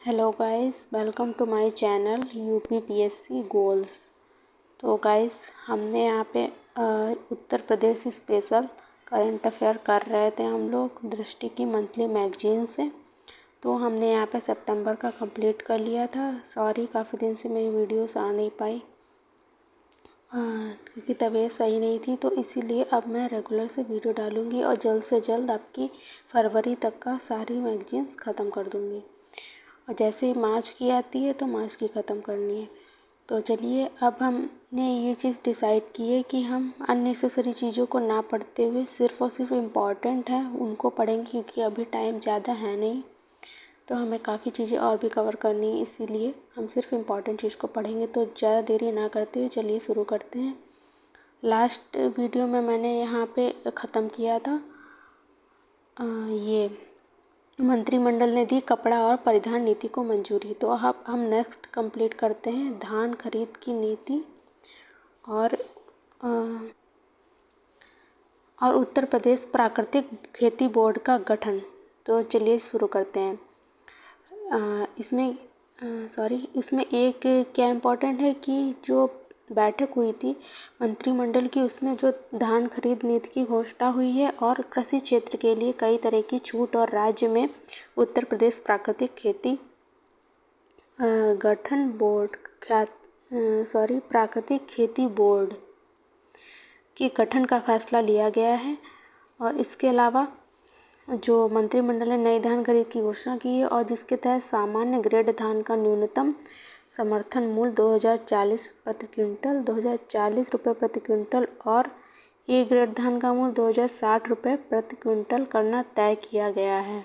Hello guys, welcome to my channel UPPSC goals. तो guys, हमने यहाँ पे Uttar Pradesh special current affair कर रहे थे हम लोग दृष्टि की मंथली मैगजीन से। तो हमने यहाँ पे सितंबर का कंप्लीट कर लिया था। सॉरी, काफ़ी दिन से मेरी वीडियोस आ नहीं पाई क्योंकि तबीयत सही नहीं थी, तो इसीलिए अब मैं रेगुलर से वीडियो डालूँगी और जल्द से जल्द आपकी फरवरी तक का सारी मैगजीन्स ख़त्म कर दूँगी। और जैसे ही मार्च की आती है तो मार्च की ख़त्म करनी है। तो चलिए, अब हमने ये चीज़ डिसाइड की है कि हम अननेसेसरी चीज़ों को ना पढ़ते हुए सिर्फ़ और सिर्फ इम्पॉर्टेंट है उनको पढ़ेंगे, क्योंकि अभी टाइम ज़्यादा है नहीं, तो हमें काफ़ी चीज़ें और भी कवर करनी है। इसीलिए हम सिर्फ इम्पॉर्टेंट चीज़ को पढ़ेंगे। तो ज़्यादा देरी ना करते हुए चलिए शुरू करते हैं। लास्ट वीडियो में मैंने यहाँ पे ख़त्म किया था ये मंत्रिमंडल ने दी कपड़ा और परिधान नीति को मंजूरी। तो अब हम नेक्स्ट कंप्लीट करते हैं धान खरीद की नीति और उत्तर प्रदेश प्राकृतिक खेती बोर्ड का गठन। तो चलिए शुरू करते हैं। इसमें एक क्या इम्पोर्टेंट है कि जो बैठक हुई थी मंत्रिमंडल की, उसमें जो धान खरीद नीति की घोषणा हुई है और कृषि क्षेत्र के लिए कई तरह की छूट, और राज्य में उत्तर प्रदेश प्राकृतिक खेती गठन बोर्ड प्राकृतिक खेती बोर्ड के गठन का फैसला लिया गया है। और इसके अलावा जो मंत्रिमंडल ने नई धान खरीद की घोषणा की है और जिसके तहत सामान्य ग्रेड धान का न्यूनतम समर्थन मूल्य 2040 रुपये प्रति क्विंटल और ए ग्रेड धान का मूल्य 2060 रुपये प्रति क्विंटल करना तय किया गया है।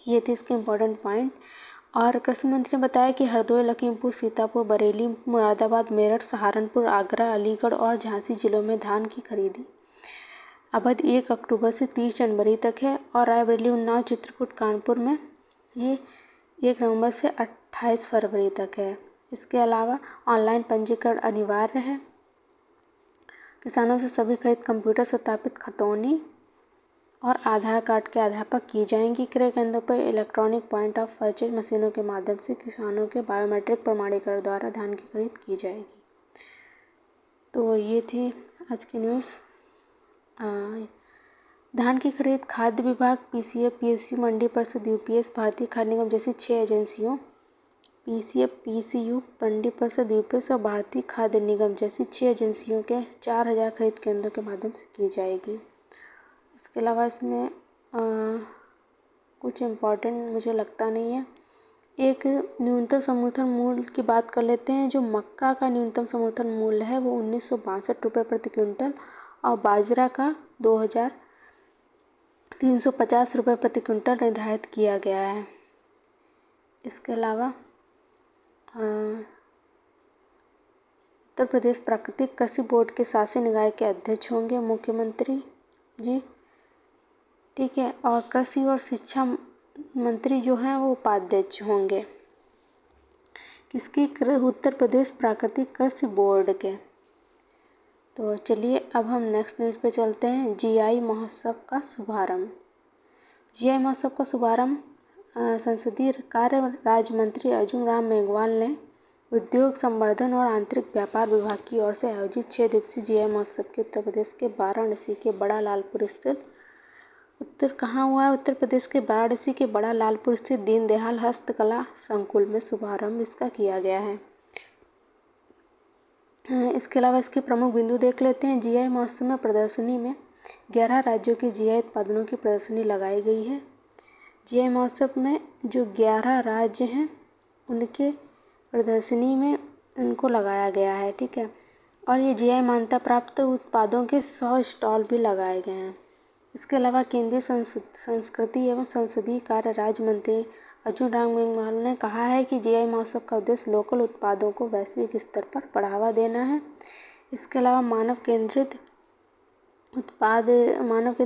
ये थे इसके इम्पोर्टेंट पॉइंट। और कृषि मंत्री ने बताया कि हरदोई, लखीमपुर, सीतापुर, बरेली, मुरादाबाद, मेरठ, सहारनपुर, आगरा, अलीगढ़ और झांसी जिलों में धान की खरीदी अवधि 1 अक्टूबर से 30 जनवरी तक है। और रायबरेली, उन्नाव, चित्रकूट, कानपुर में ये 1 नवंबर से 28 फरवरी तक है। इसके अलावा ऑनलाइन पंजीकरण अनिवार्य है। किसानों से सभी खरीद कंप्यूटर सत्यापित खतौनी और आधार कार्ड के आधार पर की जाएंगी। क्रय केंद्रों पर इलेक्ट्रॉनिक पॉइंट ऑफ परचेज मशीनों के माध्यम से किसानों के बायोमेट्रिक प्रमाणीकरण द्वारा धान की खरीद की जाएगी। तो ये थी आज की न्यूज़। धान की खरीद खाद्य विभाग, पीसीएफ, पीएसयू, मंडी परिषद, यूपीएस, भारतीय खाद्य निगम जैसी 6 एजेंसियों, पीसीएफ, पीसीयू, मंडी परिषद, यूपीएस और भारतीय खाद्य निगम जैसी 6 एजेंसियों के 4000 खरीद केंद्रों के माध्यम से की जाएगी। इसके अलावा इसमें कुछ इम्पोर्टेंट मुझे लगता नहीं है। एक न्यूनतम समर्थन मूल्य की बात कर लेते हैं। जो मक्का का न्यूनतम समर्थन मूल्य है वो 1962 रुपये प्रति क्विंटल और बाजरा का 2350 रुपये प्रति क्विंटल निर्धारित किया गया है। इसके अलावा उत्तर प्रदेश प्राकृतिक कृषि बोर्ड के शासी निकाय के अध्यक्ष होंगे मुख्यमंत्री जी, ठीक है। और कृषि और शिक्षा मंत्री जो हैं वो उपाध्यक्ष होंगे किसकी? उत्तर प्रदेश प्राकृतिक कृषि बोर्ड के। तो चलिए अब हम नेक्स्ट न्यूज़ पे चलते हैं। जीआई महोत्सव का शुभारंभ। जीआई महोत्सव का शुभारंभ संसदीय कार्य राज्य मंत्री अर्जुन राम मेघवाल ने उद्योग संवर्धन और आंतरिक व्यापार विभाग की ओर से आयोजित 6 दिवसीय जीआई महोत्सव के उत्तर प्रदेश के वाराणसी के बड़ा लालपुर स्थित उत्तर प्रदेश के वाराणसी के बड़ा लालपुर स्थित दीनदयाल हस्तकला संकुल में शुभारंभ इसका किया गया है। इसके अलावा इसके प्रमुख बिंदु देख लेते हैं। जीआई महोत्सव में प्रदर्शनी में 11 राज्यों के जीआई उत्पादनों की प्रदर्शनी लगाई गई है। जीआई महोत्सव में जो 11 राज्य हैं उनके प्रदर्शनी में उनको लगाया गया है, ठीक है। और ये जीआई मान्यता प्राप्त उत्पादों के 100 स्टॉल भी लगाए गए हैं। इसके अलावा केंद्रीय संस्कृति एवं संसदीय कार्य राज्य मंत्री अर्जुन राम मेघवाल ने कहा है कि जीआई महोत्सव का उद्देश्य लोकल उत्पादों को वैश्विक स्तर पर बढ़ावा देना है। इसके अलावा मानव केंद्रित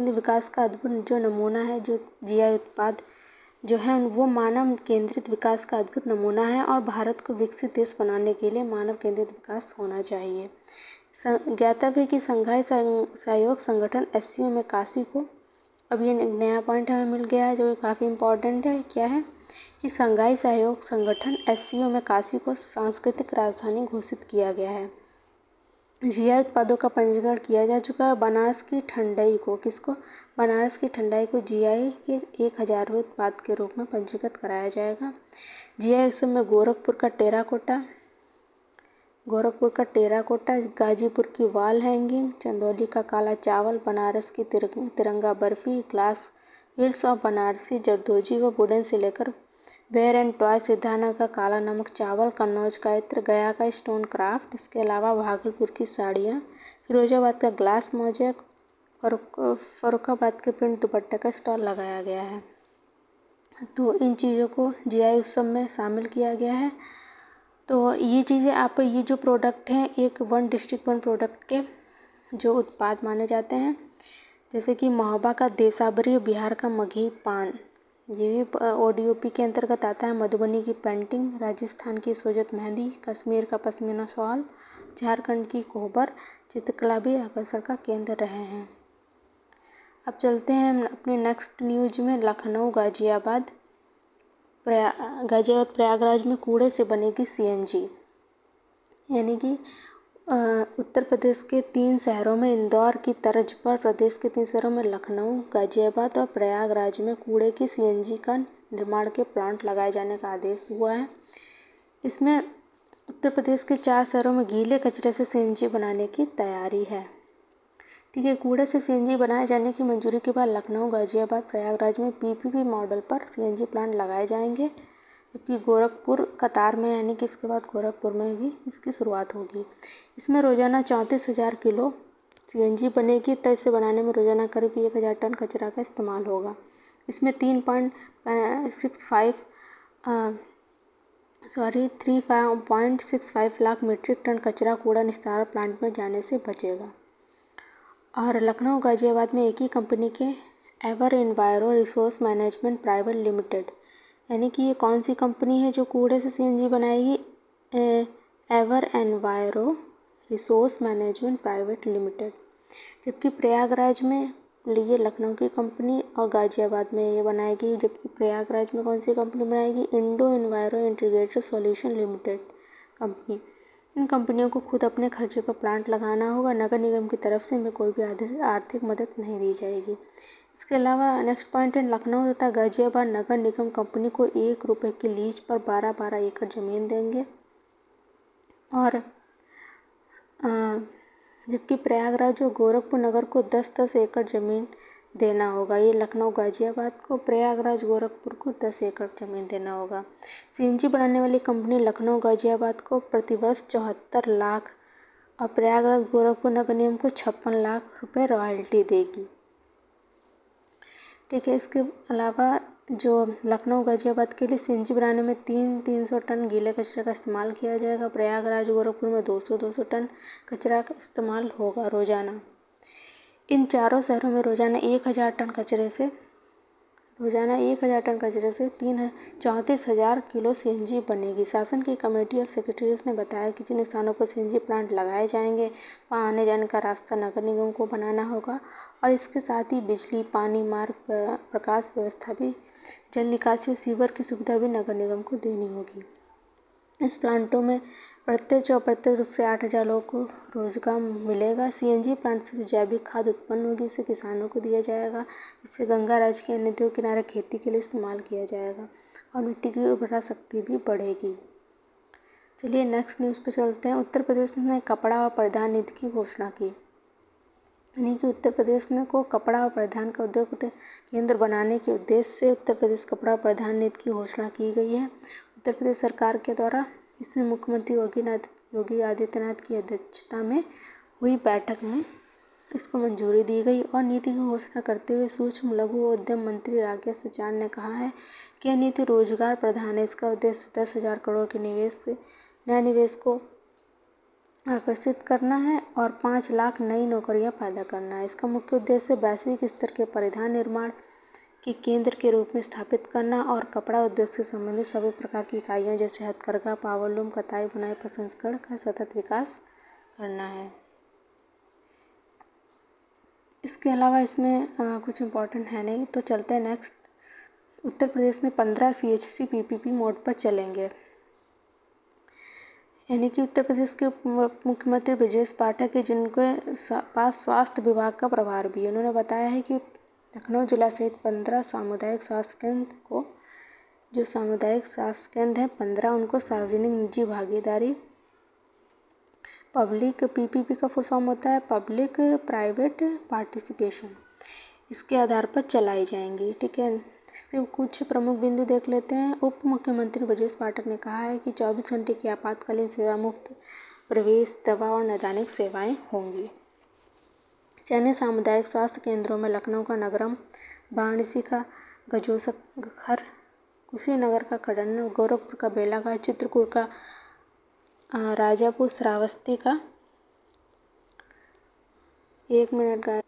विकास का अद्भुत जो नमूना है, जो जीआई उत्पाद जो है वो मानव केंद्रित विकास का अद्भुत नमूना है और भारत को विकसित देश बनाने के लिए मानव केंद्रित विकास होना चाहिए। ज्ञातव्य है कि संघाई सहयोग संगठन एससीओ में काशी को अब ये नया पॉइंट हमें मिल गया है जो काफ़ी इम्पोर्टेंट है। क्या है? कि शंघाई सहयोग संगठन SCO में काशी को सांस्कृतिक राजधानी घोषित किया गया है। GI उत्पादों का पंजीकरण किया जा चुका है। बनारस की ठंडाई को GI के 1000वें उत्पाद के रूप में पंजीकृत कराया जाएगा। GI उत्सव में गोरखपुर का टेराकोटा, गाजीपुर की वॉल हैंगिंग, चंदौली का काला चावल, बनारस की तिरंगा बर्फी, ग्लास विल्स और बनारसी जरदोजी व वुडन से लेकर वेयर एंड टॉय, सिद्धार्थनगर का काला नमक चावल, कन्नौज का इत्र, गया का स्टोन क्राफ्ट, इसके अलावा भागलपुर की साड़ियाँ, फिरोजाबाद का ग्लास मोजेक, फर्रुखाबाद के प्रिंट दुपट्टे का स्टॉल लगाया गया है। तो इन चीज़ों को GI उत्सव में शामिल किया गया है। तो ये चीज़ें ये जो प्रोडक्ट हैं, एक वन डिस्ट्रिक्ट वन प्रोडक्ट के जो उत्पाद माने जाते हैं, जैसे कि महोबा का देसाबरी, बिहार का मगही पान, ये भी ODOP के अंतर्गत आता है। मधुबनी की पेंटिंग, राजस्थान की सोजत मेहंदी, कश्मीर का पश्मीना शॉल, झारखंड की कोहबर चित्रकला भी आकर्षण का केंद्र रहे हैं। अब चलते हैं अपनी नेक्स्ट न्यूज में। लखनऊ गाजियाबाद प्रयागराज में कूड़े से बनेगी CNG, यानी कि उत्तर प्रदेश के 3 शहरों में इंदौर की तर्ज पर प्रदेश के 3 शहरों में लखनऊ, गाजियाबाद और प्रयागराज में कूड़े की CNG का निर्माण के प्लांट लगाए जाने का आदेश हुआ है। इसमें उत्तर प्रदेश के 4 शहरों में गीले कचरे से CNG बनाने की तैयारी है। ठीक है, कूड़े से CNG बनाए जाने की मंजूरी के बाद लखनऊ, गाजियाबाद, प्रयागराज में PPP मॉडल पर CNG प्लांट लगाए जाएंगे, जबकि गोरखपुर कतार में, यानी कि इसके बाद गोरखपुर में भी इसकी शुरुआत होगी। इसमें रोजाना 34,000 किलो CNG बनेगी। तो इसे बनाने में रोजाना करीब 1,000 टन कचरा का इस्तेमाल होगा। इसमें 3.65 लाख मीट्रिक टन कचरा कूड़ा निस्तारण प्लांट में जाने से बचेगा। और लखनऊ गाजियाबाद में एक ही कंपनी के ever enviro resource management private limited, यानी कि ये कौन सी कंपनी है जो कूड़े से CNG बनाएगी? Ever enviro resource management private limited. जबकि प्रयागराज में ये लखनऊ की कंपनी और गाजियाबाद में ये बनाएगी। जबकि प्रयागराज में कौन सी कंपनी बनाएगी? Indo Enviro Integrated Solution Limited company. इन कंपनियों को खुद अपने खर्चे पर प्लांट लगाना होगा। नगर निगम की तरफ से इनमें कोई भी आर्थिक मदद नहीं दी जाएगी। इसके अलावा नेक्स्ट पॉइंट है, लखनऊ तथा गाजियाबाद नगर निगम कंपनी को 1 रुपये की लीज पर 12-12 एकड़ ज़मीन देंगे। और जबकि प्रयागराज और गोरखपुर नगर को 10-10 एकड़ ज़मीन देना होगा। ये लखनऊ गाजियाबाद को, प्रयागराज गोरखपुर को 10 एकड़ ज़मीन देना होगा। CNG बनाने वाली कंपनी लखनऊ गाजियाबाद को प्रतिवर्ष 74 लाख और प्रयागराज गोरखपुर नगर निगम को 56 लाख रुपए रॉयल्टी देगी। ठीक है, इसके अलावा जो लखनऊ गाजियाबाद के लिए CNG बनाने में 300 टन गीले कचरे का इस्तेमाल किया जाएगा। प्रयागराज गोरखपुर में 200 टन कचरा का इस्तेमाल होगा रोजाना। इन चारों शहरों में रोजाना 1,000 टन कचरे से 34,000 किलो CNG बनेगी। शासन की कमेटी ऑफ सेक्रेटरीज ने बताया कि जिन स्थानों पर CNG प्लांट लगाए जाएंगे वहाँ आने जाने का रास्ता नगर निगम को बनाना होगा और इसके साथ ही बिजली, पानी, मार्ग, प्रकाश व्यवस्था भी, जल निकासी और सीवर की सुविधा भी नगर निगम को देनी होगी। इस प्लांटों में प्रत्यक्ष और अप्रत्यक्ष रूप से 8,000 लोगों को रोजगार मिलेगा। CNG प्लांट से जो जैविक खाद उत्पन्न होगी उसे किसानों को दिया जाएगा। इससे गंगा राज्य के नदियों के किनारे खेती के लिए इस्तेमाल किया जाएगा और मिट्टी की उर्वरा शक्ति भी बढ़ेगी। चलिए नेक्स्ट न्यूज़ पे चलते हैं। उत्तर प्रदेश ने कपड़ा और परिधान नीति की घोषणा की, यानी कि उत्तर प्रदेश ने को कपड़ा और परिधान का उद्योग केंद्र बनाने के उद्देश्य से उत्तर प्रदेश कपड़ा और परिधान नीति की घोषणा की गई है। उत्तर प्रदेश सरकार के द्वारा इसमें मुख्यमंत्री योगी आदित्यनाथ की अध्यक्षता में हुई बैठक में इसको मंजूरी दी गई और नीति की घोषणा करते हुए सूक्ष्म लघु उद्यम मंत्री राकेश सिंचान ने कहा है कि यह नीति रोजगार प्रधान है। इसका उद्देश्य 10,000 करोड़ के निवेश से नए निवेश को आकर्षित करना है और 5 लाख नई नौकरियां पैदा करना है। इसका मुख्य उद्देश्य वैश्विक स्तर के परिधान निर्माण के केंद्र के रूप में स्थापित करना और कपड़ा उद्योग से संबंधित सभी प्रकार की इकाइयों जैसे हथकरघा, पावरलूम, कताई, बुनाई, प्रसंस्करण का सतत विकास करना है। इसके अलावा इसमें कुछ इम्पोर्टेंट है नहीं, तो चलते हैं नेक्स्ट। उत्तर प्रदेश में 15 CHC PPP मोड पर चलेंगे। यानी कि उत्तर प्रदेश के मुख्यमंत्री ब्रजेश पाठक है, जिनके पास स्वास्थ्य विभाग का प्रभार भी है। उन्होंने बताया है कि लखनऊ जिला सहित 15 सामुदायिक स्वास्थ्य केंद्र को, जो सामुदायिक स्वास्थ्य केंद्र हैं 15, उनको सार्वजनिक निजी भागीदारी, पब्लिक PPP का फुल फॉर्म होता है पब्लिक प्राइवेट पार्टिसिपेशन, इसके आधार पर चलाई जाएंगी। ठीक है, इसके कुछ प्रमुख बिंदु देख लेते हैं। उप मुख्यमंत्री ब्रजेश पाठक ने कहा है कि 24 घंटे की आपातकालीन सेवा मुफ्त प्रवेश, दवा और नैदानिक सेवाएं होंगी। चयनित सामुदायिक स्वास्थ्य केंद्रों में लखनऊ का नगरम, वाराणसी का गजोसखर, कुशीनगर का खडन, गोरखपुर का बेलाघाट, चित्रकूट का राजापुर, श्रावस्ती का 1 मिनट का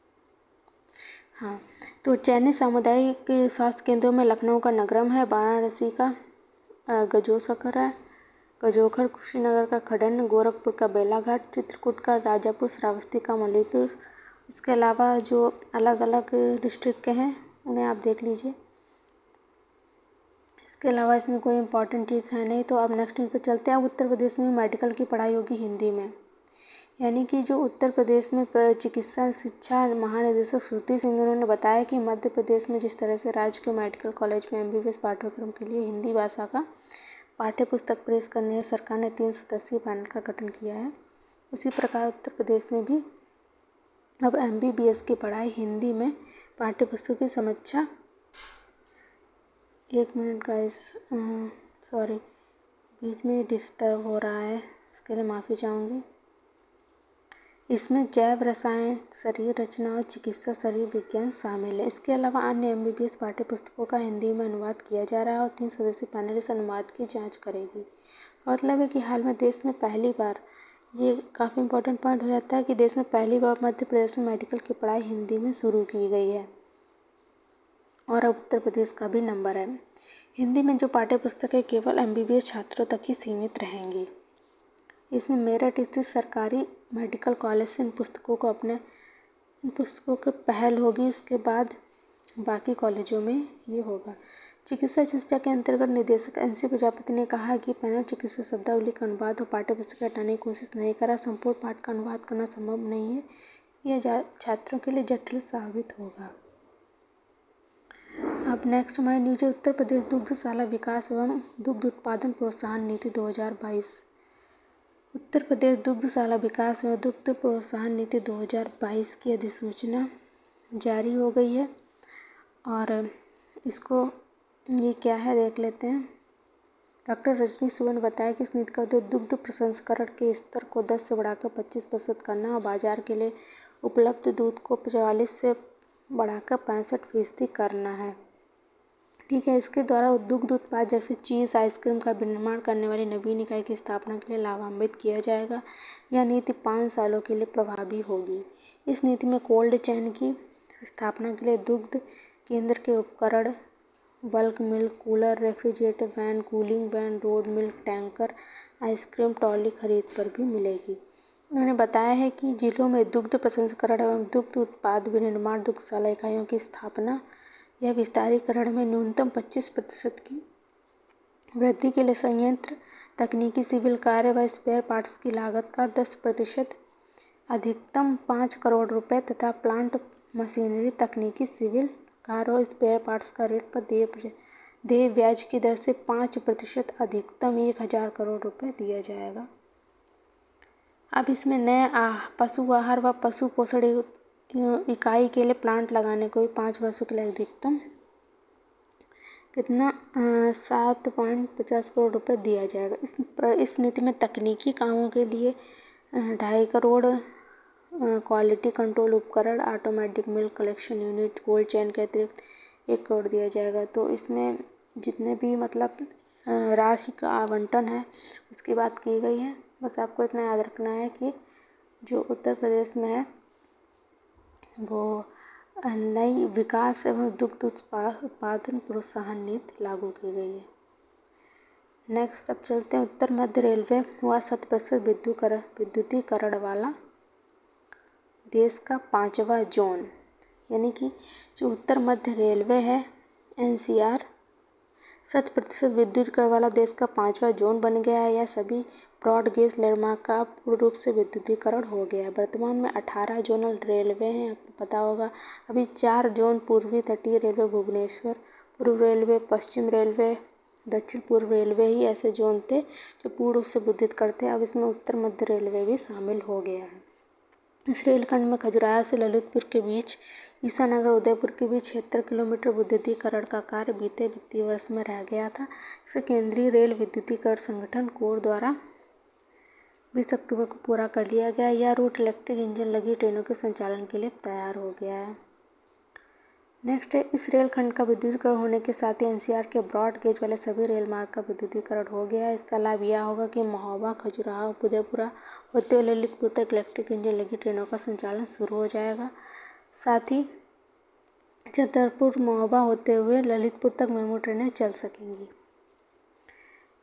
हाँ, तो चयनित सामुदायिक स्वास्थ्य केंद्रों में लखनऊ का नगरम है, वाराणसी का गजोसखर है, गजोखर, कुशीनगर का खडन, गोरखपुर का बेलाघाट, चित्रकूट का राजापुर, श्रावस्ती का मलीपुर। इसके अलावा जो अलग अलग डिस्ट्रिक्ट के हैं उन्हें आप देख लीजिए। इसके अलावा इसमें कोई इंपॉर्टेंट चीज़ है नहीं। तो अब नेक्स्ट न्यूज़ पर चलते हैं। अब उत्तर प्रदेश में मेडिकल की पढ़ाई होगी हिंदी में। यानी कि जो उत्तर प्रदेश में चिकित्सा शिक्षा महानिदेशक श्रुति सिंह, उन्होंने बताया कि मध्य प्रदेश में जिस तरह से राज्य के मेडिकल कॉलेज में MBBS पाठ्यक्रम के लिए हिंदी भाषा का पाठ्य पुस्तक पेश करने सरकार ने 3 सदस्यीय पैनल का गठन किया है, उसी प्रकार उत्तर प्रदेश में भी अब MBBS की पढ़ाई हिंदी में पाठ्य पुस्तक की समीक्षा 1 मिनट का सॉरी, बीच में डिस्टर्ब हो रहा है, इसके लिए माफ़ी चाहूँगी। इसमें जैव रसायन, शरीर रचना और चिकित्सा शरीर विज्ञान शामिल है। इसके अलावा अन्य MBBS पाठ्य पुस्तकों का हिंदी में अनुवाद किया जा रहा है और 3 सदस्यीय पैनल इस अनुवाद की जांच करेगी। मतलब है कि हाल में देश में पहली बार, ये काफ़ी इंपॉर्टेंट पॉइंट हो जाता है कि देश में पहली बार मध्य प्रदेश में मेडिकल की पढ़ाई हिंदी में शुरू की गई है और अब उत्तर प्रदेश का भी नंबर है। हिंदी में जो पाठ्य पुस्तकें केवल MBBS छात्रों तक ही सीमित रहेंगी। इसमें मेरठ स्थित सरकारी मेडिकल कॉलेज से इन पुस्तकों की पहल होगी, उसके बाद बाकी कॉलेजों में ये होगा। चिकित्सा शिक्षा के अंतर्गत निदेशक NC प्रजापति ने कहा है कि पैनल चिकित्सा शब्दावली का अनुवाद और पाठ्य पुस्तक हटाने की कोशिश नहीं करा। संपूर्ण पाठ का अनुवाद करना संभव नहीं है, यह छात्रों के लिए जटिल साबित होगा। अब नेक्स्ट हमारी न्यूज है उत्तर प्रदेश दुग्धशाला विकास एवं दुग्ध उत्पादन प्रोत्साहन नीति 2022। उत्तर प्रदेश दुग्धशाला विकास एवं दुग्ध प्रोत्साहन नीति 2022 की अधिसूचना जारी हो गई है और इसको ये क्या है देख लेते हैं। डॉक्टर रजनी सुब्बा ने बताया कि इस नीति का उद्देश्य दुग्ध प्रसंस्करण के स्तर को 10 से बढ़ाकर 25% करना और बाजार के लिए उपलब्ध दूध को 44 से बढ़ाकर 65% करना है। ठीक है, इसके द्वारा दुग्ध उत्पाद जैसे चीज़, आइसक्रीम का विनिर्माण करने वाली नवीन इकाई की स्थापना के लिए लाभान्वित किया जाएगा। यह नीति 5 सालों के लिए प्रभावी होगी। इस नीति में कोल्ड चेन की स्थापना के लिए दुग्ध केंद्र के उपकरण, bulk milk cooler, refrigerator van, cooling van, road milk tanker, ice cream trolley खरीद पर भी मिलेगी। उन्होंने बताया है कि जिलों में दुग्ध प्रसंस्करण एवं दुग्ध उत्पाद विनिर्माण दुग्धशाला इकाइयों की स्थापना या विस्तारीकरण में न्यूनतम 25% की वृद्धि के लिए संयंत्र, तकनीकी सिविल कार्य व स्पेयर पार्ट्स की लागत का 10%, अधिकतम 5 करोड़ रुपए तथा प्लांट मशीनरी, तकनीकी सिविल कार्य और स्पेयर पार्ट्स का रेट पर देय ब्याज की दर से 5%, अधिकतम 1000 करोड़ रुपए दिया जाएगा। अब इसमें नए पशु आहार व पशु पोषण इकाई के लिए प्लांट लगाने को भी 5 वर्षों के लिए अधिकतम कितना 7.50 करोड़ रुपए दिया जाएगा। इस नीति में तकनीकी कामों के लिए 2.5 करोड़, क्वालिटी कंट्रोल उपकरण, automatic milk collection unit, cold chain के अतिरिक्त 1 करोड़ दिया जाएगा। तो इसमें जितने भी मतलब राशि का आवंटन है उसकी बात की गई है। बस आपको इतना याद रखना है कि जो उत्तर प्रदेश में है वो नई विकास एवं दुग्ध उत्पादन प्रोत्साहन नीति लागू की गई है। नेक्स्ट अब चलते हैं। उत्तर मध्य रेलवे हुआ 100% विद्युतीकरण वाला देश का 5वां जोन। यानी कि जो उत्तर मध्य रेलवे है NCR 100% विद्युतीकरण वाला देश का 5वां जोन बन गया है। यह सभी ब्रॉड गेज लैंडमार्क का पूर्ण रूप से विद्युतीकरण हो गया है। वर्तमान में 18 जोनल रेलवे हैं, आपको पता होगा। अभी 4 जोन पूर्वी तटीय रेलवे भुवनेश्वर पूर्व रेलवे, पश्चिम रेलवे, दक्षिण पूर्व रेलवे ही ऐसे जोन थे जो पूर्ण रूप से विद्युत करते। अब इसमें उत्तर मध्य रेलवे भी शामिल हो गया है। इस रेलखंड में खजुराहो से ललितपुर के बीच, ईसानगर उदयपुर के बीच 76 किलोमीटर विद्युतीकरण का कार्य बीते वित्तीय वर्ष में रह गया था। इसे केंद्रीय रेल विद्युतीकरण संगठन कोर द्वारा 20 अक्टूबर को पूरा कर लिया गया। यह रूट इलेक्ट्रिक इंजन लगी ट्रेनों के संचालन के लिए तैयार हो गया है। नेक्स्ट है, इस रेलखंड का विद्युतीकरण होने के साथ ही एनसीआर के ब्रॉड गेज वाले सभी रेलमार्ग का विद्युतीकरण हो गया है। इसका लाभ यह होगा कि महोबा, खजुराहो, उदयपुरा होते हुए ललितपुर तक इलेक्ट्रिक इंजन लगी ट्रेनों का संचालन शुरू हो जाएगा। साथ ही छतरपुर, महोबा होते हुए ललितपुर तक मेमू ट्रेनें चल सकेंगी।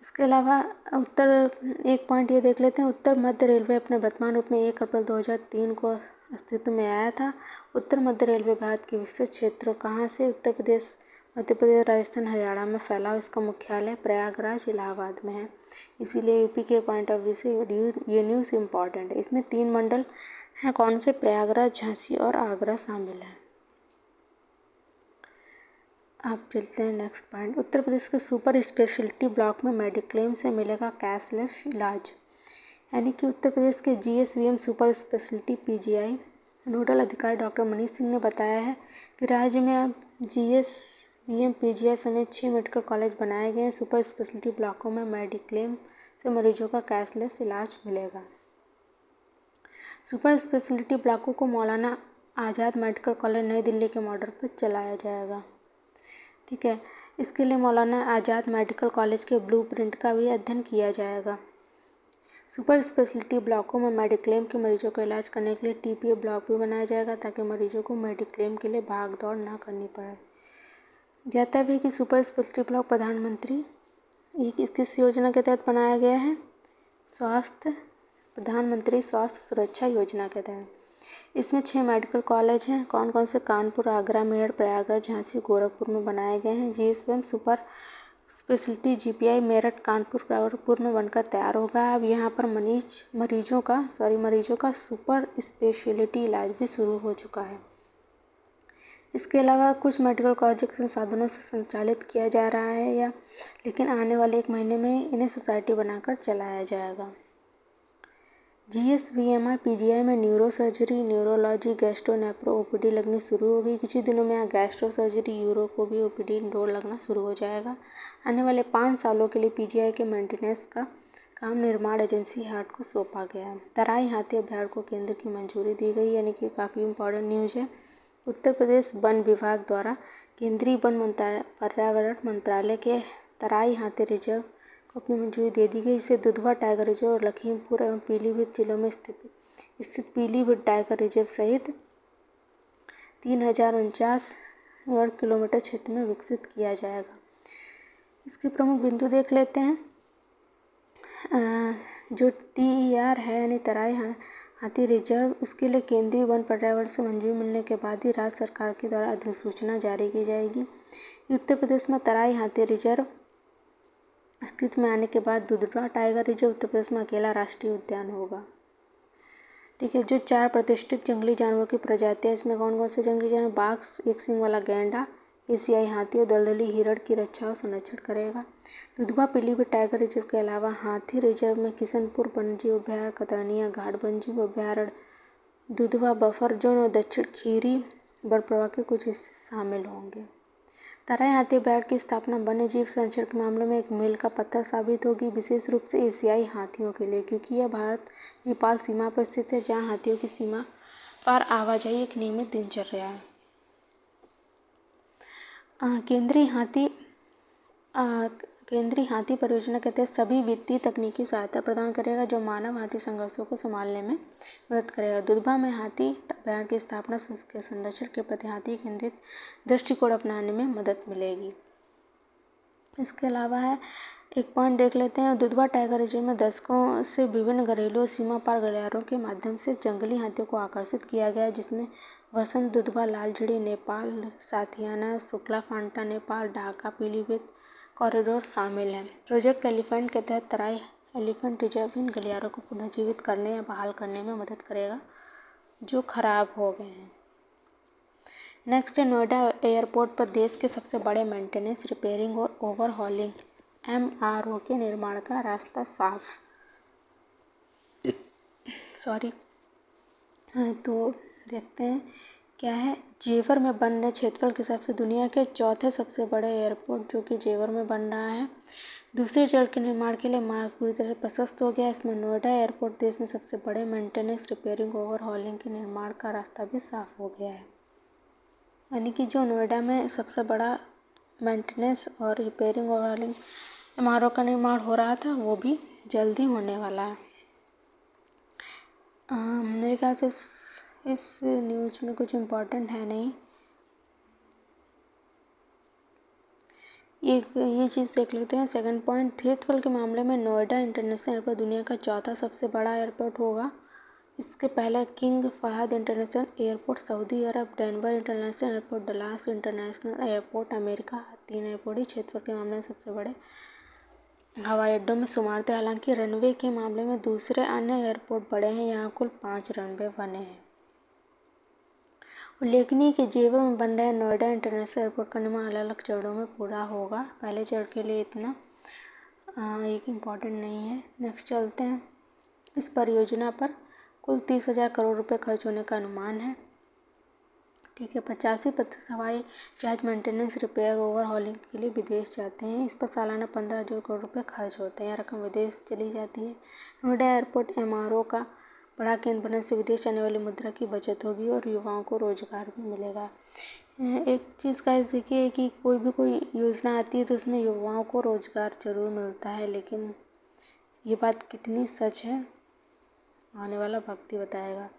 इसके अलावा एक पॉइंट ये देख लेते हैं, उत्तर मध्य रेलवे अपने वर्तमान रूप में 1 अप्रैल 2003 को अस्तित्व में आया था। उत्तर मध्य रेलवे भारत के विस्तृत क्षेत्रों कहाँ से उत्तर प्रदेश, मध्य प्रदेश, राजस्थान, हरियाणा में फैला हुआ। इसका मुख्यालय प्रयागराज, इलाहाबाद में है। इसीलिए यूपी के पॉइंट ऑफ व्यू से ये न्यूज़ इम्पॉर्टेंट है। इसमें 3 मंडल हैं, कौन से? प्रयागराज, झांसी और आगरा शामिल है। आप चलते हैं नेक्स्ट पॉइंट। उत्तर प्रदेश के सुपर स्पेशलिटी ब्लॉक में मेडिक्लेम से मिलेगा कैशलेस इलाज। यानी कि उत्तर प्रदेश के GSVM super speciality PGI nodal अधिकारी डॉक्टर मनीष सिंह ने बताया है कि राज्य में अब जीएसवीएम पीजीआई समेत 6 मेडिकल कॉलेज बनाए गए हैं। सुपर स्पेशलिटी ब्लॉकों में मेडिक्लेम से मरीजों का कैशलेस इलाज मिलेगा। सुपर स्पेशलिटी ब्लॉकों को मौलाना आज़ाद मेडिकल कॉलेज नई दिल्ली के मॉडल पर चलाया जाएगा। ठीक है, इसके लिए मौलाना आज़ाद मेडिकल कॉलेज के ब्लूप्रिंट का भी अध्ययन किया जाएगा। सुपर स्पेशलिटी ब्लॉकों में मेडिक्लेम के मरीजों का इलाज करने के लिए टीपीए ब्लॉक भी बनाया जाएगा ताकि मरीजों को मेडिक्लेम के लिए भाग दौड़ ना करनी पड़े। ज्ञातव्य है कि सुपर स्पेशलिटी ब्लॉक प्रधानमंत्री किस योजना के तहत बनाया गया है? प्रधानमंत्री स्वास्थ्य सुरक्षा योजना के तहत। इसमें 6 मेडिकल कॉलेज हैं, कौन कौन से? कानपुर, आगरा, मेरठ, प्रयागराज, झांसी, गोरखपुर में बनाए गए हैं। GSVM super speciality GPI Meerut, Kanpur, Gorakhpur में बनकर तैयार होगा। अब यहाँ पर मरीजों का सुपर स्पेशलिटी इलाज भी शुरू हो चुका है। इसके अलावा कुछ मेडिकल कॉलेज के संसाधनों से संचालित किया जा रहा है लेकिन आने वाले 1 महीने में इन्हें सोसाइटी बनाकर चलाया जाएगा। जीएसवीएमआई पीजीआई में neuro surgery, neurology, gastro, nephro OPD लगनी शुरू होगी। कुछ ही दिनों में यहाँ गैस्ट्रो सर्जरी, यूरो को भी ओपीडी डोर लगना शुरू हो जाएगा। आने वाले 5 सालों के लिए पीजीआई के मेंटेनेंस का काम निर्माण एजेंसी हार्ट को सौंपा गया है। तराई हाथी अभ्यारण्य को केंद्र की मंजूरी दी गई, यानी कि काफ़ी इम्पोर्टेंट न्यूज़ है। उत्तर प्रदेश वन विभाग द्वारा केंद्रीय वन पर्यावरण मंत्रालय के तराई हाथी रिजर्व को अपनी मंजूरी दे दी गई। इसे दुधवा टाइगर रिजर्व और लखीमपुर एवं पीलीभीत जिलों में स्थित पीलीभीत टाइगर रिजर्व सहित 3049 वर्ग किलोमीटर क्षेत्र में विकसित किया जाएगा। इसके प्रमुख बिंदु देख लेते हैं। जो TER है यानी तराई हाथी रिजर्व, उसके लिए केंद्रीय वन पर्यावरण से मंजूरी मिलने के बाद ही राज्य सरकार के द्वारा अधिसूचना जारी की जाएगी। उत्तर प्रदेश में तराई हाथी रिजर्व अस्तित्व में आने के बाद दुधवा टाइगर रिजर्व उत्तर प्रदेश में अकेला राष्ट्रीय उद्यान होगा। ठीक है, जो 4 प्रतिष्ठित जंगली जानवरों की प्रजातियां, इसमें कौन कौन से जंगली जानवर? बाघ, एक सींग वाला गैंडा, एशियाई हाथी और दलदली हिरण की रक्षा और संरक्षण करेगा। दुधवा पीलीभीत टाइगर रिजर्व के अलावा हाथी रिजर्व में किशनपुर वन्यजीव अभ्यारण्य, कतरनिया घाट वन्यजीव अभ्यारण्य, दुधवा बफर जोन और दक्षिण खीरी वन प्रभाग के कुछ हिस्से शामिल होंगे। तराई हाथी अभ्यारण्य की स्थापना वन्यजीव संरक्षण के मामले में एक मील का पत्थर साबित होगी, विशेष रूप से एशियाई हाथियों के लिए, क्योंकि यह भारत नेपाल सीमा पर स्थित है, जहां हाथियों की सीमा पार आवाजाही एक नियमित दिनचर्या है। केंद्रीय हाथी परियोजना के तहत सभी वित्तीय तकनीकी सहायता प्रदान करेगा जो मानव हाथी संघर्षों को संभालने में मदद करेगा। दुधवा में हाथी अभ्यारण्य की स्थापना के संरक्षण के प्रति हाथी केंद्रित दृष्टिकोण अपनाने में मदद मिलेगी। इसके अलावा है, एक पॉइंट देख लेते हैं। दुधवा टाइगर रिजर्व में दशकों से विभिन्न घरेलू और सीमा पार गलियारों के माध्यम से जंगली हाथियों को आकर्षित किया गया है, जिसमें वसंत दुधवा लालझड़ी नेपाल, साथियाना शुक्ला फांटा नेपाल, ढाका पीलीभीत कॉरिडोर शामिल हैं। प्रोजेक्ट एलिफेंट के तहत तराई एलिफेंट रिजर्व इन गलियारों को पुनर्जीवित करने या बहाल करने में मदद करेगा जो खराब हो गए हैं। नेक्स्ट है नोएडा एयरपोर्ट पर देश के सबसे बड़े मेंटेनेंस, रिपेयरिंग और ओवरहॉलिंग MRO के निर्माण का रास्ता साफ। सॉरी। तो देखते हैं क्या है। जेवर में बन रहे क्षेत्रफल के हिसाब से दुनिया के चौथे सबसे बड़े एयरपोर्ट जो कि जेवर में बन रहा है। दूसरे चरण के निर्माण के लिए मार्ग पूरी तरह प्रशस्त हो गया। इसमें नोएडा एयरपोर्ट देश में सबसे बड़े मेंटेनेंस, रिपेयरिंग, ओवरहॉलिंग के निर्माण का रास्ता भी साफ हो गया है। यानी कि जो नोएडा में सबसे बड़ा मेंटेनेंस और रिपेयरिंग ओवरहॉलिंग MRO का निर्माण हो रहा था वो भी जल्दी होने वाला है। मेरे ख्याल से इस न्यूज में कुछ इम्पोर्टेंट है नहीं। ये चीज़ देख लेते हैं। सेकंड पॉइंट, क्षेत्रफल के मामले में नोएडा इंटरनेशनल एयरपोर्ट दुनिया का चौथा सबसे बड़ा एयरपोर्ट होगा। इसके पहले किंग फहद इंटरनेशनल एयरपोर्ट सऊदी अरब, Denver International Airport, Dallas International Airport America, 3 airport ही क्षेत्रफल के मामले में सबसे बड़े हवाई अड्डों में शुमार थे। हालांकि रनवे के मामले में दूसरे अन्य एयरपोर्ट बड़े हैं। यहाँ कुल 5 रनवे बने हैं। उल्लेखनीय कि जेवर में बन रहे नोएडा इंटरनेशनल एयरपोर्ट का निर्माण अलग अलग चरणों में पूरा होगा। पहले चरण के लिए इतना एक इम्पॉर्टेंट नहीं है। नेक्स्ट चलते हैं। इस परियोजना पर कुल 30,000 करोड़ रुपए खर्च होने का अनुमान है। ठीक है। 85% हवाई जहाज मेंटेनेंस, रिपेयर, ओवरहॉलिंग के लिए विदेश जाते हैं। इस पर सालाना 15,000 करोड़ रुपए खर्च होते हैं। यह रकम विदेश चली जाती है। नोएडा एयरपोर्ट MRO का बड़ा केंद्र बनने से विदेश जाने वाली मुद्रा की बचत होगी और युवाओं को रोजगार भी मिलेगा। एक चीज़ का देखिए कि कोई योजना आती है तो उसमें युवाओं को रोजगार जरूर मिलता है, लेकिन ये बात कितनी सच है आने वाला वक्त ही बताएगा।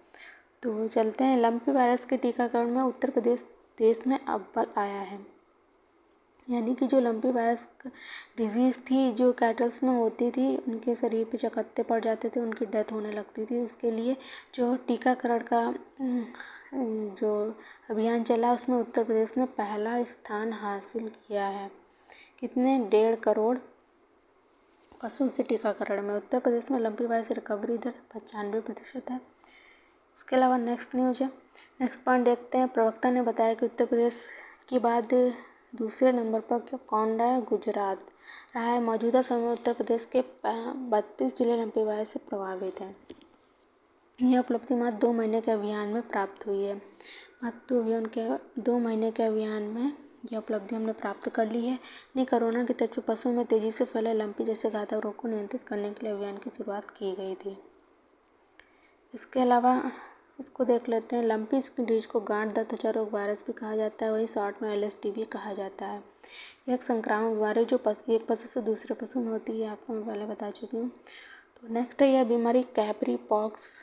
तो चलते हैं। लंपी वायरस के टीकाकरण में उत्तर प्रदेश देश में अव्वल आया है। यानी कि जो लंपी वायरस डिजीज़ थी जो कैटल्स में होती थी, उनके शरीर पे चकत्ते पड़ जाते थे, उनकी डेथ होने लगती थी। उसके लिए जो टीकाकरण का जो अभियान चला उसमें उत्तर प्रदेश ने पहला स्थान हासिल किया है। कितने 1.5 करोड़ पशु के टीकाकरण में। उत्तर प्रदेश में लंपी वायरस रिकवरी दर 95% है। इसके अलावा नेक्स्ट न्यूज है। नेक्स्ट पॉइंट देखते हैं। प्रवक्ता ने बताया कि उत्तर प्रदेश के बाद दूसरे नंबर पर कौन रहा है? गुजरात रहा है। मौजूदा समय में उत्तर प्रदेश के 32 जिले लंपी वायरस से प्रभावित हैं। यह उपलब्धि मात्र 2 महीने के अभियान में प्राप्त हुई है। मात्र 2 महीने के अभियान में यह उपलब्धि हमने प्राप्त कर ली है। नहीं, कोरोना के तत्व पशुओं में तेजी से फैले लंपी जैसे घातक रोग को नियंत्रित करने के लिए अभियान की शुरुआत की गई थी। इसके अलावा इसको देख लेते हैं। लंपी स्किन डिजीज को गांठ दा त्वचा रोग वायरस भी कहा जाता है, वही शॉर्ट में LSD भी कहा जाता है। यह एक संक्रामक बीमारी जो एक पशु से दूसरे पशु में होती है, आपको मैं पहले बता चुकी हूँ। तो नेक्स्ट है, यह बीमारी कैपरी पॉक्स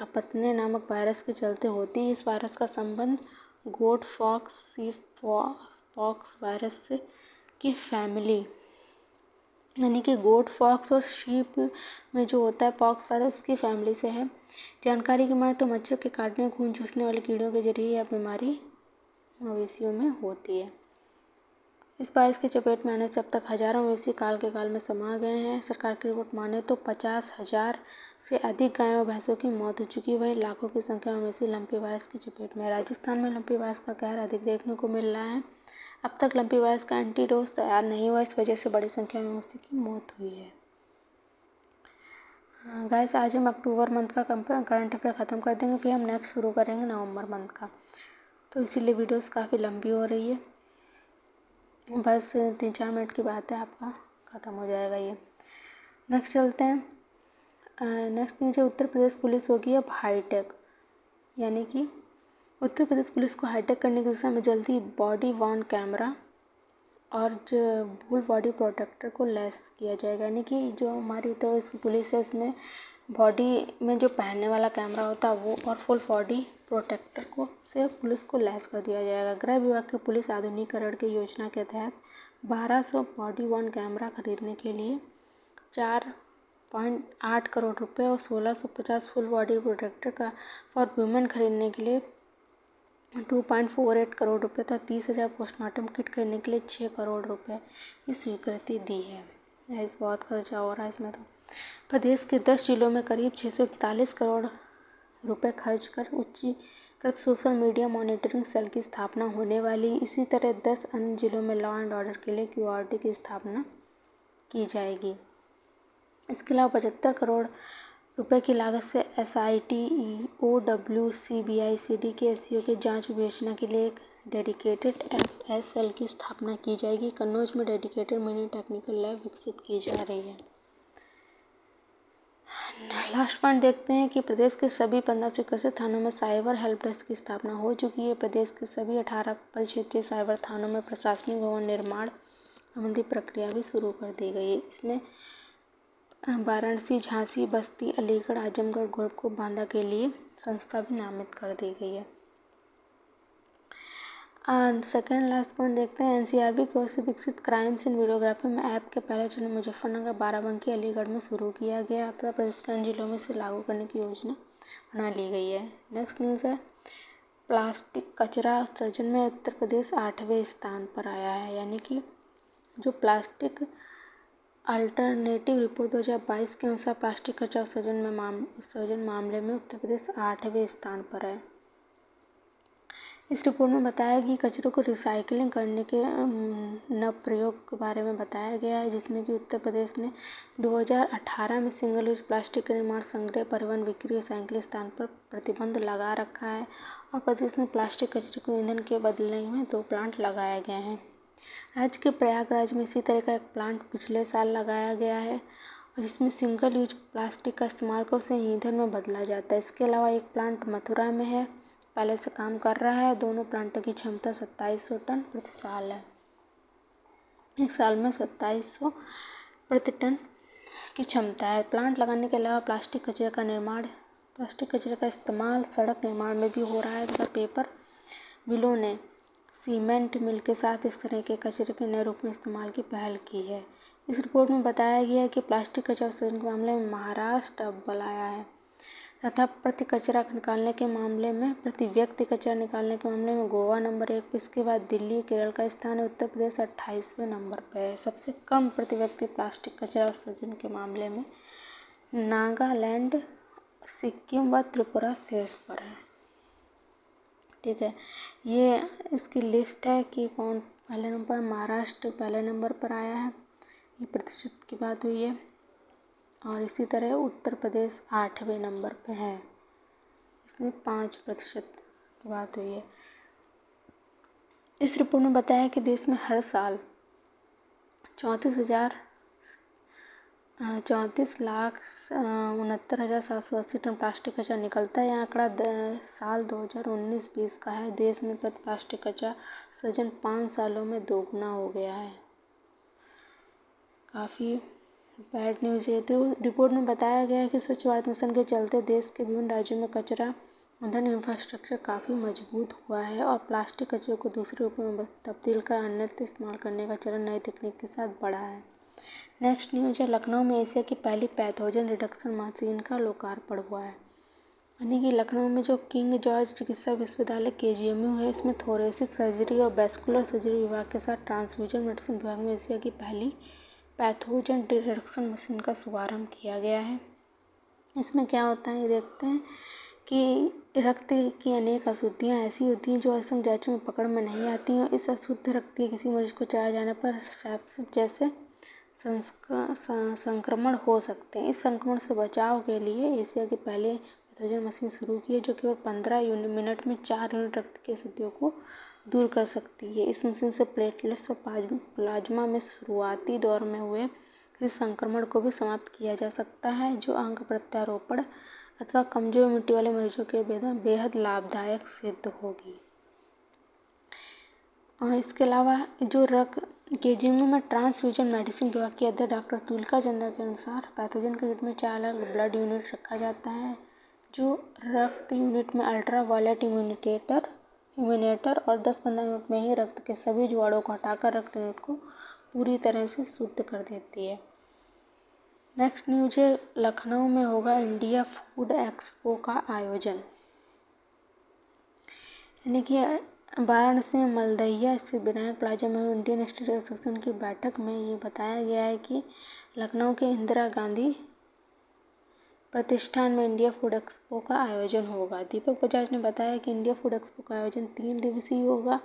अपतने नामक वायरस के चलते होती है। इस वायरस का संबंध goat pox, sheep pox virus की फैमिली यानी कि गोट पॉक्स और शीप में जो होता है पॉक्स वायरस उसकी फैमिली से है। जानकारी की माने तो मच्छर के काटने, खून चूसने वाले कीड़ों के जरिए यह बीमारी मवेशियों में होती है। इस वायरस की चपेट में आने से अब तक हजारों मवेशी काल में समा गए हैं। सरकार की रिपोर्ट माने तो 50,000 से अधिक गायों और भैंसों की मौत हो चुकी है। वही लाखों की संख्या में मवेशी लंपी वायरस की चपेट में है। राजस्थान में लंपी वायरस का कहर अधिक देखने को मिल रहा है। अब तक लंपी वायरस का एंटीडोज तैयार नहीं हुआ, इस वजह से बड़ी संख्या में मवेशी की मौत हुई है। गाइस, आज हम अक्टूबर मंथ का करंट अफेयर ख़त्म कर देंगे, फिर हम नेक्स्ट शुरू करेंगे नवंबर मंथ का। तो इसीलिए वीडियोस काफ़ी लंबी हो रही है। बस 3-4 मिनट की बात है, आपका ख़त्म हो जाएगा ये। नेक्स्ट चलते हैं। नेक्स्ट न्यूज़ है, उत्तर प्रदेश पुलिस होगी अब हाईटेक। यानी कि उत्तर प्रदेश पुलिस को हाईटेक करने की दिशा में जल्दी बॉडी वॉर्न कैमरा और जो फुल बॉडी प्रोटेक्टर को लैस किया जाएगा। यानी कि जो हमारी तो इसकी पुलिस है उसमें बॉडी में जो पहनने वाला कैमरा होता है वो और फुल बॉडी प्रोटेक्टर को से पुलिस को लैस कर दिया जाएगा। गृह विभाग की पुलिस आधुनिकीकरण की योजना के तहत 1200 बॉडी वॉर्न कैमरा खरीदने के लिए 4.8 करोड़ रुपए और 1650 फुल बॉडी प्रोटेक्टर का फॉर वुमेन खरीदने के लिए 2.48 करोड़ रुपये तथा 30,000 पोस्टमार्टम किट खरीदने के लिए 6 करोड़ रुपये की स्वीकृति दी है। इस बहुत खर्चा हो रहा है इसमें। तो प्रदेश के 10 जिलों में करीब 641 करोड़ रुपए खर्च कर उच्चीकृत सोशल मीडिया मॉनिटरिंग सेल की स्थापना होने वाली। इसी तरह 10 अन्य जिलों में लॉ एंड ऑर्डर के लिए QRT की स्थापना की जाएगी। इसके अलावा 75 करोड़ रुपए की लागत से SIT, EOW, CBICD के SEO की जांच विवेचना के लिए एक डेडिकेटेड FS सेल की स्थापना की जाएगी। कन्नौज में डेडिकेटेड मिनी टेक्निकल लैब विकसित की जा रही है। लास्ट पॉइंट देखते हैं कि प्रदेश के सभी 15 स्वीकृत थानों में साइबर हेल्प डेस्क की स्थापना हो चुकी है। प्रदेश के सभी 18 परिक्षेत्रीय साइबर थानों में प्रशासनिक भवन निर्माण संबंधी प्रक्रिया भी शुरू कर दी गई है। इसमें वाराणसी, झांसी, बस्ती, अलीगढ़, आजमगढ़, गोरखपुर, बांदा के लिए संस्था भी नामित कर दी गई है। सेकेंड लास्ट पॉइंट देखते हैं NCRB की ओर से विकसित क्राइम्स इन वीडियोग्राफी में ऐप के पहले चरण मुजफ्फरनगर, बाराबंकी, अलीगढ़ में शुरू किया गया तथा प्रदेश के अन्य जिलों में इसे लागू करने की योजना बना ली गई है। नेक्स्ट न्यूज़ है प्लास्टिक कचरा उत्सर्जन में उत्तर प्रदेश 8वें स्थान पर आया है। यानी कि जो प्लास्टिक अल्टरनेटिव रिपोर्ट 2022 के अनुसार प्लास्टिक कचरा उत्सर्जन मामले में उत्तर प्रदेश 8वें स्थान पर है। इस रिपोर्ट में बताया कि कचरों को रिसाइकलिंग करने के नव प्रयोग के बारे में बताया गया है, जिसमें कि उत्तर प्रदेश ने 2018 में सिंगल यूज प्लास्टिक के निर्माण, संग्रह, परिवहन, बिक्री और साइकिल स्थान पर प्रतिबंध लगा रखा है और प्रदेश में प्लास्टिक कचरे को ईंधन के बदले में 2 प्लांट लगाए गए हैं। राज्य के प्रयागराज में इसी तरह का एक प्लांट पिछले साल लगाया गया है और जिसमें सिंगल यूज प्लास्टिक का इस्तेमाल कर उसे ईंधन में बदला जाता है। इसके अलावा एक प्लांट मथुरा में है, पहले से काम कर रहा है। दोनों प्लांटों की क्षमता 2700 टन प्रति साल है। एक साल में 2700 प्रति टन की क्षमता है। प्लांट लगाने के अलावा प्लास्टिक कचरे का इस्तेमाल सड़क निर्माण में भी हो रहा है तथा पेपर मिलों ने सीमेंट मिल के साथ इस तरह के कचरे के नए रूप में इस्तेमाल की पहल की है। इस रिपोर्ट में बताया गया है कि प्लास्टिक कचरा उत्सर्जन के मामले में महाराष्ट्र अव्वल आया है तथा प्रति व्यक्ति कचरा निकालने के मामले में गोवा नंबर 1 पे। इसके बाद दिल्ली, केरल का स्थान है। उत्तर प्रदेश 28वें नंबर पर है। सबसे कम प्रति व्यक्ति प्लास्टिक कचरा उत्सर्जन के मामले में नागालैंड, सिक्किम व त्रिपुरा शीर्ष पर है। ठीक है, ये इसकी लिस्ट है कि कौन पहले नंबर। महाराष्ट्र पहले नंबर पर आया है, ये प्रतिशत की बात हुई है। और इसी तरह उत्तर प्रदेश 8वें नंबर पे है, इसमें 5% की बात हुई है। इस रिपोर्ट में बताया कि देश में हर साल 34,69,780 टन प्लास्टिक कचरा निकलता है। यह आंकड़ा साल 2019-20 का है। देश में प्रति प्लास्टिक कचरा उत्सर्जन 5 सालों में दोगुना हो गया है। काफ़ी बैड न्यूज़ है। तो रिपोर्ट में बताया गया है कि स्वच्छ भारत मिशन के चलते देश के विभिन्न राज्यों में कचरा प्रबंधन इंफ्रास्ट्रक्चर काफ़ी मजबूत हुआ है और प्लास्टिक कचरे को दूसरे रूपों में तब्दील कर अन्यत्र इस्तेमाल करने का चलन नई तकनीक के साथ बढ़ा है। नेक्स्ट न्यूज़ है लखनऊ में एशिया की पहली पैथोजन रिडक्शन मशीन का लोकार्पण हुआ है। यानी कि लखनऊ में जो किंग जॉर्ज चिकित्सा विश्वविद्यालय KGMU है, इसमें थोरेसिक सर्जरी और वैस्कुलर सर्जरी विभाग के साथ ट्रांसफ्यूजन मेडिसिन विभाग में एशिया की पहली पैथोजन रिडक्शन मशीन का शुभारंभ किया गया है। इसमें क्या होता है ये देखते हैं कि रक्त की अनेक अशुद्धियाँ ऐसी होती हैं जो असंख्य जांचों में पकड़ में नहीं आती हैं। इस अशुद्ध रक्त के किसी मरीज को चढ़ाए जाने पर सेप्सिस जैसे संक्रमण हो सकते हैं। इस संक्रमण से बचाव के लिए एशिया की पहली पैथोजन मशीन शुरू की है जो केवल 15 मिनट में 4 यूनिट रक्त की अशुद्धियों को दूर कर सकती है। इस मशीन से प्लेटलेट्स और प्लाज्मा में शुरुआती दौर में हुए किसी संक्रमण को भी समाप्त किया जा सकता है, जो अंग प्रत्यारोपण अथवा कमजोर इम्यूनिटी वाले मरीजों के बेहद लाभदायक सिद्ध होगी। और इसके अलावा जो KGMU में ट्रांसफ्यूजन मेडिसिन विभाग के अध्यक्ष डॉक्टर तुलिका चंद्रा के अनुसार पैथोजन के यूनिट में 4 अलग ब्लड यूनिट रखा जाता है, जो रक्त यूनिट में अल्ट्रा वायलेट इम्यूनेटर और 10-15 मिनट में ही रक्त के सभी जुआड़ों को हटाकर रक्त यूनिट को पूरी तरह से शुद्ध कर देती है। नेक्स्ट न्यूज़ है लखनऊ में होगा इंडिया फूड एक्सपो का आयोजन। यानी कि वाराणसी में मलदहिया स्थित विनायक प्लाजा में इंडियन स्टेट एसोसिएशन की बैठक में ये बताया गया है कि लखनऊ के इंदिरा गांधी प्रतिष्ठान में इंडिया फूड एक्सपो का आयोजन होगा। दीपक बजाज ने बताया कि इंडिया फूड एक्सपो का आयोजन 3 दिवसीय होगा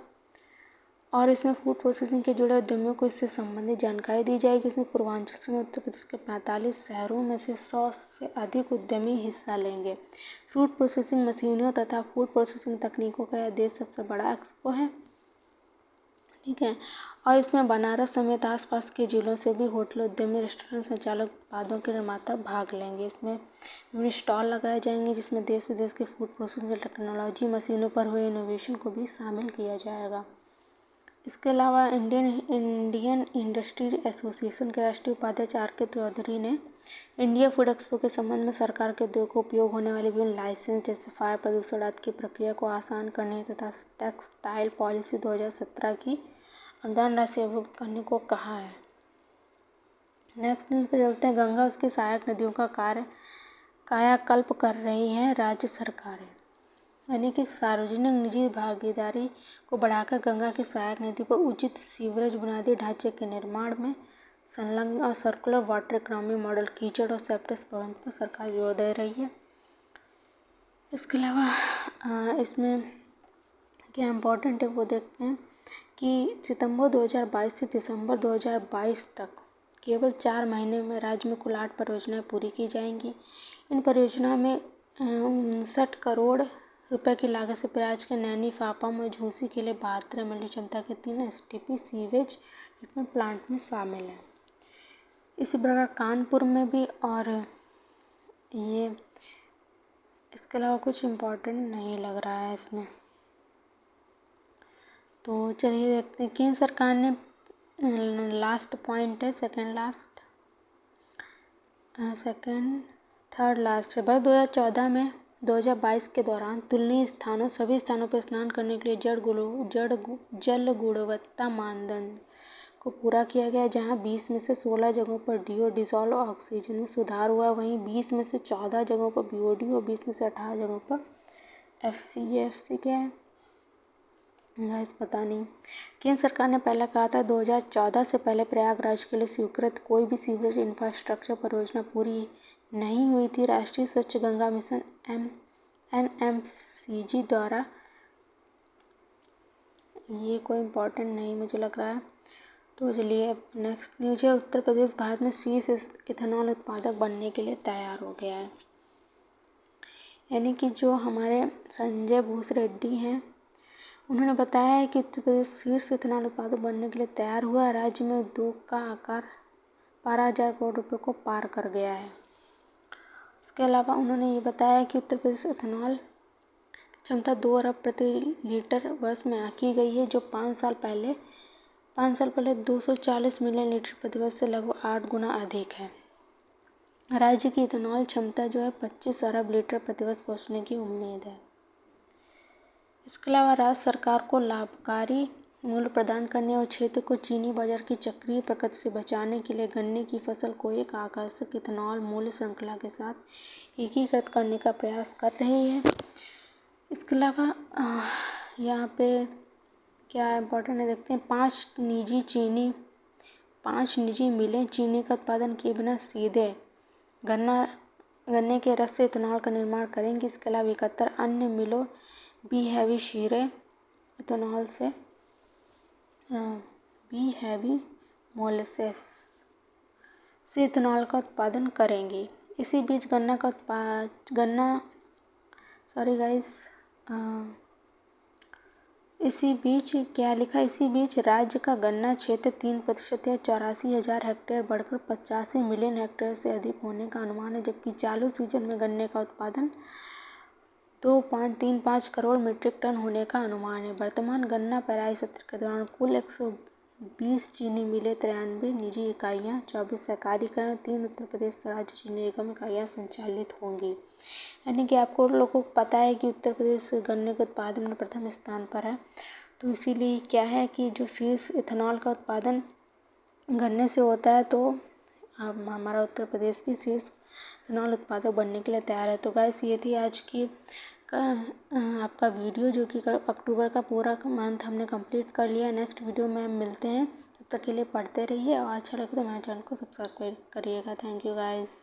और इसमें फूड प्रोसेसिंग के जुड़े उद्यमियों को इससे संबंधित जानकारी दी जाएगी। इसमें पूर्वांचल समेत उत्तर प्रदेश के 45 शहरों में से 100 से अधिक उद्यमी हिस्सा लेंगे। फूड प्रोसेसिंग मशीनों तथा फूड प्रोसेसिंग तकनीकों का यह देश सबसे बड़ा एक्सपो है, ठीक है। और इसमें बनारस समेत आसपास के जिलों से भी होटल उद्यमी, रेस्टोरेंट संचालक, उत्पादों के निर्माता भाग लेंगे। इसमें विभिन्न स्टॉल लगाए जाएंगे जिसमें देश विदेश के फूड प्रोसेसिंग टेक्नोलॉजी मशीनों पर हुए इनोवेशन को भी शामिल किया जाएगा। इसके अलावा इंडियन इंडस्ट्री एसोसिएशन के राष्ट्रीय उपाध्यक्ष RK चौधरी ने इंडिया फूड एक्सपो के संबंध में सरकार के उद्योग को उपयोग होने वाले विभिन्न लाइसेंस जैसे फायर, प्रदूषण आदि की प्रक्रिया को आसान करने तथा टेक्सटाइल पॉलिसी 2017 की अनुदान राशि अवरुद्ध करने को कहा है। नेक्स्ट न्यूज पे चलते हैं। गंगा उसकी सहायक नदियों का कायाकल्प कर रही है राज्य सरकारें। यानी कि सार्वजनिक निजी भागीदारी को बढ़ाकर गंगा की सहायक नदी पर उचित सीवरेज बुनियादी ढांचे के निर्माण में संलग्न और सर्कुलर वाटर इकोनॉमी मॉडल, कीचड़ और सेप्टेज प्रबंधन पर सरकार जोर दे रही है। इसके अलावा इसमें क्या इम्पोर्टेंट है वो देखते हैं कि सितंबर 2022 से दिसंबर 2022 तक केवल 4 महीने में राज्य में कुल 8 परियोजनाएं पूरी की जाएंगी। इन परियोजनाओं में 59 करोड़ रुपए की लागत से प्रयास के नैनी, फाफा और झूसी के लिए 72 MLD क्षमता के 3 STP सीवेज ट्रीटमेंट प्लांट में शामिल है। इसी प्रकार कानपुर में भी, और ये इसके अलावा कुछ इम्पोर्टेंट नहीं लग रहा है इसमें। तो चलिए देखते हैं। केंद्र सरकार ने लास्ट पॉइंट है, थर्ड लास्ट है। वर्ष 2014 में 2022 के दौरान तुलनीय स्थानों सभी स्थानों पर स्नान करने के लिए जल गुणवत्ता मानदंड को पूरा किया गया, जहां 20 में से 16 जगहों पर डिसॉल्व ऑक्सीजन में सुधार हुआ। वहीं 20 में से 14 जगहों पर BOD और 20 में से 18 जगहों पर FCA क्या है गाइस पता नहीं। केंद्र सरकार ने पहले कहा था 2014 से पहले प्रयागराज के लिए स्वीकृत कोई भी सीवरेज इंफ्रास्ट्रक्चर परियोजना पूरी नहीं हुई थी। राष्ट्रीय स्वच्छ गंगा मिशन NMCG द्वारा, ये कोई इम्पोर्टेंट नहीं मुझे लग रहा है। तो चलिए नेक्स्ट न्यूज है। उत्तर प्रदेश भारत में शीर्ष इथेनॉल उत्पादक बनने के लिए तैयार हो गया है। यानी कि जो हमारे संजय भूसरेड्डी हैं, उन्होंने बताया है कि उत्तर प्रदेश शीर्ष इथेनॉल उत्पादक बनने के लिए तैयार हुआ है। राज्य में उद्योग का आकार 12,000 करोड़ रुपए को पार कर गया है। इसके अलावा उन्होंने ये बताया कि उत्तर प्रदेश इथेनॉल क्षमता 2 अरब प्रति लीटर वर्ष में आंकी गई है, जो 5 साल पहले 240 मिलियन लीटर प्रति वर्ष से लगभग 8 गुना अधिक है। राज्य की इथेनॉल क्षमता जो है 25 अरब लीटर प्रति वर्ष पहुंचने की उम्मीद है। इसके अलावा राज्य सरकार को लाभकारी मूल्य प्रदान करने और क्षेत्र को चीनी बाजार की चक्रीय प्रकृति से बचाने के लिए गन्ने की फसल को एक आकर्षक इथेनॉल मूल्य श्रृंखला के साथ एकीकृत करने का प्रयास कर रही है। इसके अलावा यहाँ पे क्या इम्पोर्टेंट है देखते हैं। 5 निजी मिलें चीनी का उत्पादन किए बिना सीधे गन्ने के रस से इथेनॉल का निर्माण करेंगी। इसके अलावा 71 अन्य मिलों बी हैवी शीरे इथेनॉल से बी हैवी मोलेसेस से इथेनॉल का उत्पादन करेंगी। इसी बीच इसी बीच राज्य का गन्ना क्षेत्र 3% या 84,000 हेक्टेयर बढ़कर 85 मिलियन हेक्टेयर से अधिक होने का अनुमान है, जबकि चालू सीजन में गन्ने का उत्पादन 2.35 करोड़ मीट्रिक टन होने का अनुमान है। वर्तमान गन्ना पेराई सत्र के दौरान कुल 120 चीनी मिलें, 93 निजी इकाइयां, 24 सरकारी इकाइयां, 3 उत्तर प्रदेश राज्य चीनी निगम इकाइयां संचालित होंगी। यानी कि आपको लोगों को पता है कि उत्तर प्रदेश गन्ने के उत्पादन में प्रथम स्थान पर है। तो इसीलिए क्या है कि जो शीर्ष इथेनॉल का उत्पादन गन्ने से होता है, तो हमारा उत्तर प्रदेश भी शीर्ष इथेनॉल उत्पादक बनने के लिए तैयार है। तो गाइस ये थी आज की का आपका वीडियो जो कि अक्टूबर का पूरा मंथ हमने कंप्लीट कर लिया। नेक्स्ट वीडियो में हम मिलते हैं, तब तक के लिए पढ़ते रहिए और अच्छा लगे तो हमारे चैनल को सब्सक्राइब करिएगा। Thank you guys.